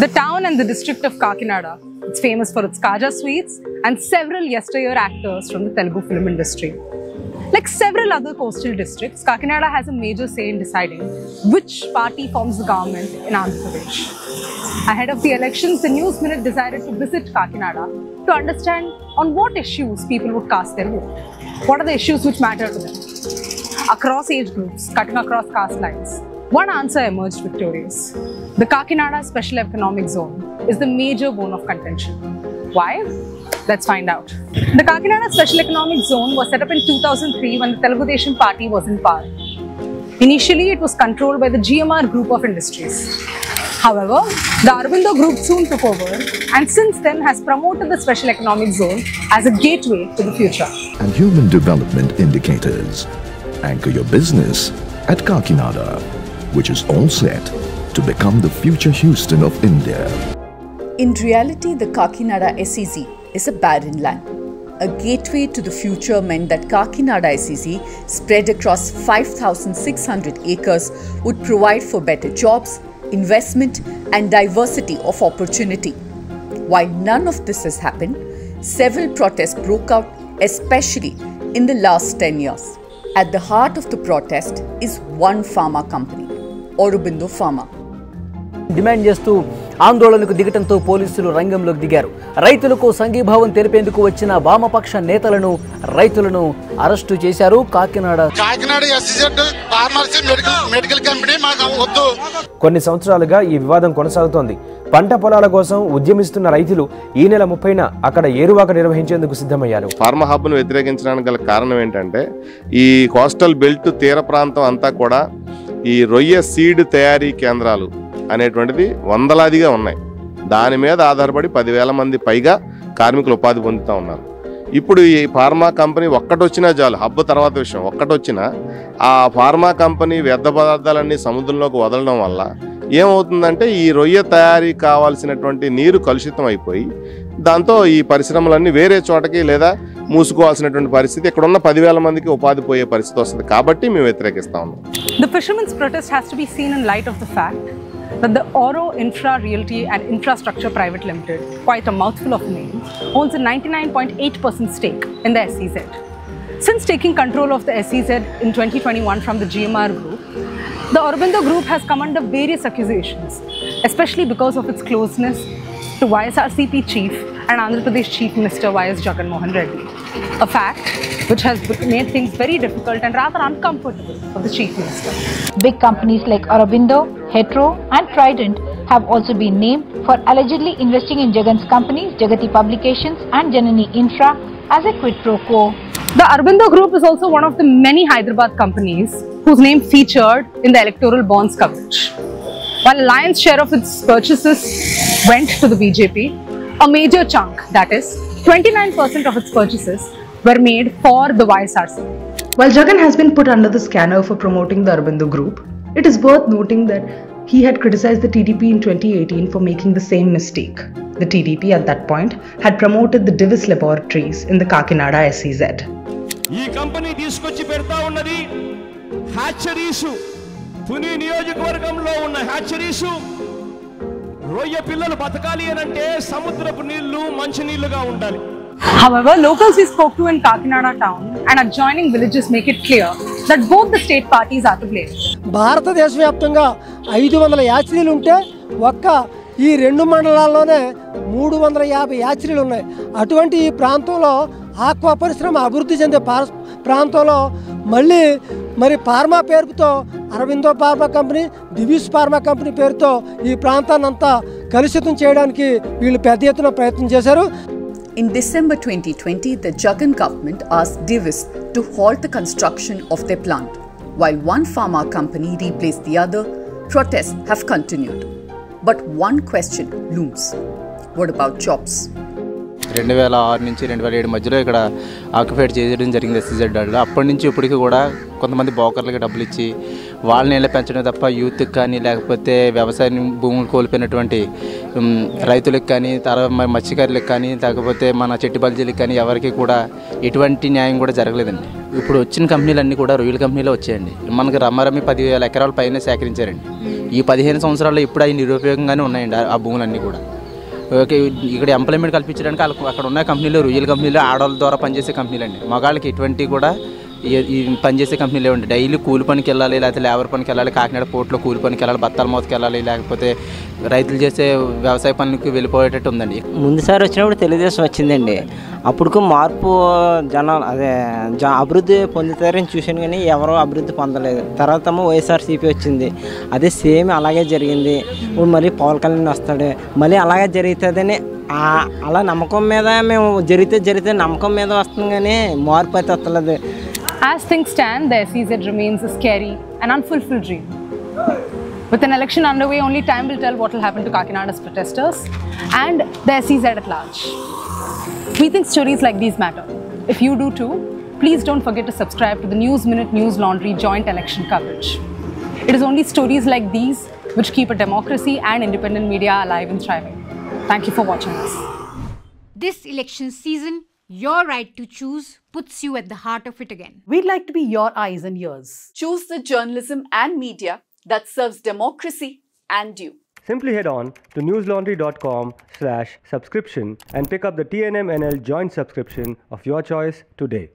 The town and the district of Kakinada, it's famous for its Kaja sweets and several yesteryear actors from the Telugu film industry. Like several other coastal districts, Kakinada has a major say in deciding which party forms the government in Andhra Pradesh. Ahead of the elections, the News Minute decided to visit Kakinada to understand on what issues people would cast their vote. What are the issues which matter to them? Across age groups, cutting across caste lines, one answer emerged victorious. The Kakinada Special Economic Zone is the major bone of contention. Why? Let's find out. The Kakinada Special Economic Zone was set up in 2003 when the Telugu Desam Party was in power. Initially, it was controlled by the GMR Group of Industries. However, the Aurobindo Group soon took over and since then has promoted the Special Economic Zone as a gateway to the future. And human development indicators. Anchor your business at Kakinada, which is all set to become the future Houston of India. In reality, the Kakinada SEZ is a barren land. A gateway to the future meant that Kakinada SEZ, spread across 5,600 acres, would provide for better jobs, investment and diversity of opportunity. While none of this has happened, several protests broke out, especially in the last 10 years. At the heart of the protest is one pharma company, Aurobindo Pharma. Demand చేస్తూ ఆందోళనకు దిగటంతో పోలీసులు రంగంలోకి దిగారు. రైతులకు సంఘీభావం తెలిపేందుకు వచ్చిన వామపక్ష నేతలను రైతులను అరెస్టు చేశారు. కాకినాడ మెడికల్ కంపెనీ మాకు వద్దు. కొన్ని సంవత్సరాలుగా ఈ వివాదం కొనసాగుతోంది. పంట పొలాల కోసం ఉద్యమిస్తున్న రైతులు ఈ నెల 30న అక్కడ ఏరువాక నిర్వహించేందుకు సిద్ధమయ్యారు. ఫార్మా హబ్ను వ్యతిరేకించడానికి గల కారణం ఏంటంటే ఈ కోస్టల్ బెల్ట్ తీర ప్రాంతం అంతా కూడా ఈ రొయ్య సీడ్ తయారీ కేంద్రాలు అనేటువంటిది వందలాదిగా ఉన్నాయి. దాని మీద ఆధారపడి 10,000 మంది పైగా కార్మికులు ఉపాధి పొందుతూ ఉన్నారు. ఇప్పుడు ఈ ఫార్మా కంపెనీ ఒక్కటొచ్చినా చాలు, హబ్బు తర్వాత విషయం, ఒక్కటొచ్చినా ఆ ఫార్మా కంపెనీ వ్యర్థ పదార్థాలన్నీ సముద్రంలోకి వదలడం వల్ల ఏమవుతుందంటే ఈ రొయ్య తయారీ కావాల్సినటువంటి నీరు కలుషితం అయిపోయి దాంతో ఈ పరిశ్రమలన్నీ వేరే చోటకి లేదా మూసుకోవాల్సినటువంటి పరిస్థితి, ఇక్కడ ఉన్న 10,000 మందికి ఉపాధి పోయే పరిస్థితి వస్తుంది. కాబట్టి మేము వ్యతిరేకిస్తా ఉన్నాం. The fishermen's protest has to be seen in light of the fact that the Oro Infra Realty and Infrastructure Private Limited, quite a mouthful of name, owns a 99.8% stake in the SEZ. Since taking control of the SEZ in 2021 from the GMR Group, the Aurobindo Group has come under various accusations, especially because of its closeness to YSRCP Chief and Andhra Pradesh Chief Minister Y.S. Jagan Mohan Reddy, a fact which has made things very difficult and rather uncomfortable for the Chief Minister. Big companies like Aurobindo, Hetero and Trident have also been named for allegedly investing in Jagan's companies, Jagati Publications and Janani Infra as a quid pro quo. The Aurobindo Group is also one of the many Hyderabad companies whose name featured in the electoral bonds coverage. While a lion's share of its purchases went to the BJP, a major chunk, that is 29% of its purchases, were made for the YSRC. While Jagan has been put under the scanner for promoting the Aurobindo Group, it is worth noting that he had criticized the TDP in 2018 for making the same mistake. The TDP at that point had promoted the Divis Laboratories in the Kakinada SEZ. ఈ company తీసుకొచ్చి పెడతా ఉన్నది hatcheries. Tuni నియోజకవర్గంలో ఉన్న hatcheries రొయ్య పిల్లలు బతకాలి అనంటే సముద్రపు నీళ్లు మంచి నీళ్లుగా ఉండాలి. However, locals we spoke to in Kakinada town and adjoining villages make it clear that both the state parties are to blame. భారతదేశ వ్యాప్తంగా 500 యాచరీలు ఉంటే ఒక్క ఈ 2 మండలాల్లోనే 350 యాచరీలు ఉన్నాయి. అటువంటి ఈ ప్రాంతంలో ఆక్వా పరిశ్రమ అభివృద్ధి చెందే ప్రాంతంలో మళ్ళీ మరి ఫార్మా పేరుతో Aurobindo pharma company, Divi's pharma company పేరుతో ఈ ప్రాంతాన్ని అంతా కలుషితం చేయడానికి వీళ్ళు పెద్ద ఎత్తున ప్రయత్నం చేశారు. In December 2020, the Jagan government asked Divis to halt the construction of their plant. While one pharma company replaced the other, protests have continued. But one question looms. What about jobs? 2006 నుంచి 2007 మధ్యలో ఇక్కడ occupied చేయడం జరిగింది SEZ. అప్పటి నుంచి ఇప్పటికీ కూడా కొంతమంది బ్రోకర్లకి డబ్బులు ఇచ్చి వాళ్ళని నీళ్ళ పెంచడం తప్ప యూత్కి కానీ లేకపోతే వ్యవసాయ భూములు కోల్పోయినటువంటి రైతులకు కానీ తర్వాత మత్స్యకారులకు కానీ లేకపోతే మన చెట్టు బల్జీలకు కానీ ఎవరికి కూడా ఎటువంటి న్యాయం కూడా జరగలేదండి. ఇప్పుడు వచ్చిన కంపెనీలన్నీ కూడా రొయ్యల కంపెనీలో వచ్చాయండి. మనకి రమ్మారమ్మి 10,000 ఎకరాల పైన సేకరించారండి. ఈ 15 సంవత్సరాల్లో ఇప్పుడు అవి నిరుపయోగంగానే ఉన్నాయండి ఆ భూములన్నీ కూడా. ఓకే, ఇక్కడ ఎంప్లాయ్మెంట్ కల్పించడానికి అక్కడ ఉన్న కంపెనీలు రొయ్యల కంపెనీలు ఆడవాళ్ళ ద్వారా పనిచేసే కంపెనీలు అండి. మగాళ్ళకి ఎటువంటి కూడా ఈ పనిచేసే కంపెనీలు ఏమండి, డైలీ కూలి పనికి వెళ్ళాలి, లేకపోతే లేబర్ పనికి వెళ్ళాలి, కాకినాడ పోర్ట్లో కూలి పనికి వెళ్ళాలి, బత్తాల మోతకి వెళ్ళాలి, లేకపోతే రైతులు చేసే వ్యవసాయ పనులకు వెళ్ళిపోయేటట్టు ఉందండి. ముందుసారి వచ్చినప్పుడు తెలుగుదేశం వచ్చిందండి. అప్పుడు మార్పు జనాలు అభివృద్ధి పొందుతారని చూశాను కానీ ఎవరో అభివృద్ధి పొందలేదు. తర్వాత వైఎస్ఆర్సీపీ వచ్చింది, అదే సేమ్ అలాగే జరిగింది. ఇప్పుడు మళ్ళీ పవన్ కళ్యాణ్ వస్తాడు, మళ్ళీ అలాగే జరుగుతుందని అలా నమ్మకం మీద మేము జరిగితే నమ్మకం మీద వస్తుంది కానీ మార్పు అయితే వస్తలేదు. As things stand, the SEZ remains a scary and unfulfilled dream. With an election underway, only time will tell what will happen to Kakinada's protesters and the SEZ at large. We think stories like these matter. If you do too, please don't forget to subscribe to the News Minute News Laundry joint election coverage. It is only stories like these which keep a democracy and independent media alive and thriving. Thank you for watching us. This election season, your right to choose puts you at the heart of it again. We'd like to be your eyes and ears. Choose the journalism and media that serves democracy and you. Simply head on to newslaundry.com/subscription and pick up the TNM NL joint subscription of your choice today.